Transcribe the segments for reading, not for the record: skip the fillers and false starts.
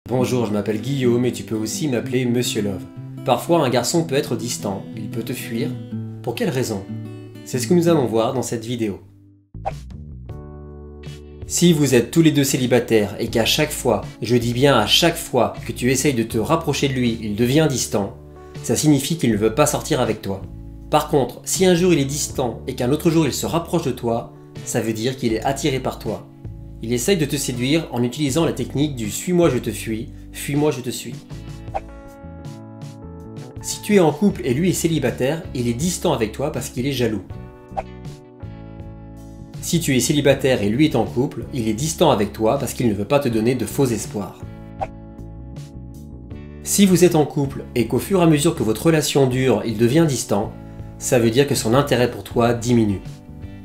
Bonjour, je m'appelle Guillaume et tu peux aussi m'appeler Monsieur Love. Parfois, un garçon peut être distant, il peut te fuir. Pour quelle raison? C'est ce que nous allons voir dans cette vidéo. Si vous êtes tous les deux célibataires et qu'à chaque fois, je dis bien à chaque fois que tu essayes de te rapprocher de lui, il devient distant, ça signifie qu'il ne veut pas sortir avec toi. Par contre, si un jour il est distant et qu'un autre jour il se rapproche de toi, ça veut dire qu'il est attiré par toi. Il essaye de te séduire en utilisant la technique du « suis-moi je te fuis, fuis-moi je te suis ». Si tu es en couple et lui est célibataire, il est distant avec toi parce qu'il est jaloux. Si tu es célibataire et lui est en couple, il est distant avec toi parce qu'il ne veut pas te donner de faux espoirs. Si vous êtes en couple et qu'au fur et à mesure que votre relation dure, il devient distant, ça veut dire que son intérêt pour toi diminue.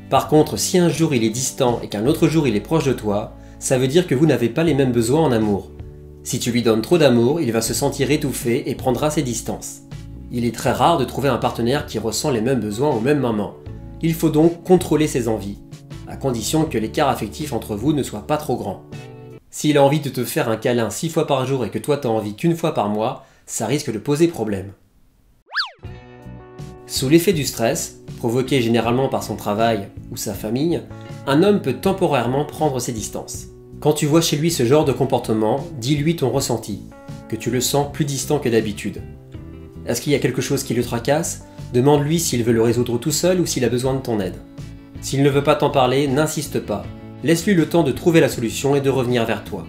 Par contre, si un jour il est distant et qu'un autre jour il est proche de toi, ça veut dire que vous n'avez pas les mêmes besoins en amour. Si tu lui donnes trop d'amour, il va se sentir étouffé et prendra ses distances. Il est très rare de trouver un partenaire qui ressent les mêmes besoins au même moment. Il faut donc contrôler ses envies, à condition que l'écart affectif entre vous ne soit pas trop grand. S'il a envie de te faire un câlin 6 fois par jour et que toi t'as envie qu'une fois par mois, ça risque de poser problème. Sous l'effet du stress, provoqué généralement par son travail ou sa famille, un homme peut temporairement prendre ses distances. Quand tu vois chez lui ce genre de comportement, dis-lui ton ressenti, que tu le sens plus distant que d'habitude. Est-ce qu'il y a quelque chose qui le tracasse? Demande-lui s'il veut le résoudre tout seul ou s'il a besoin de ton aide. S'il ne veut pas t'en parler, n'insiste pas. Laisse-lui le temps de trouver la solution et de revenir vers toi.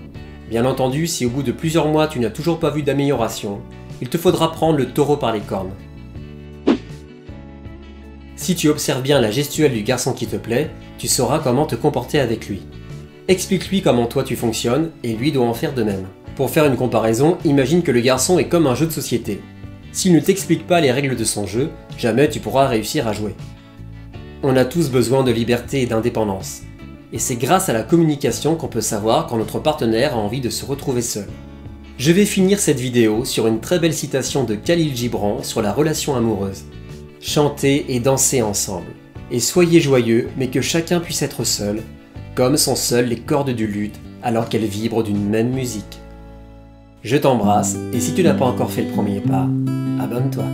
Bien entendu, si au bout de plusieurs mois tu n'as toujours pas vu d'amélioration, il te faudra prendre le taureau par les cornes. Si tu observes bien la gestuelle du garçon qui te plaît, tu sauras comment te comporter avec lui. Explique-lui comment toi tu fonctionnes et lui doit en faire de même. Pour faire une comparaison, imagine que le garçon est comme un jeu de société. S'il ne t'explique pas les règles de son jeu, jamais tu pourras réussir à jouer. On a tous besoin de liberté et d'indépendance. Et c'est grâce à la communication qu'on peut savoir quand notre partenaire a envie de se retrouver seul. Je vais finir cette vidéo sur une très belle citation de Khalil Gibran sur la relation amoureuse. Chantez et dansez ensemble. Et soyez joyeux, mais que chacun puisse être seul, comme sont seules les cordes du luth alors qu'elles vibrent d'une même musique. Je t'embrasse, et si tu n'as pas encore fait le premier pas, abonne-toi.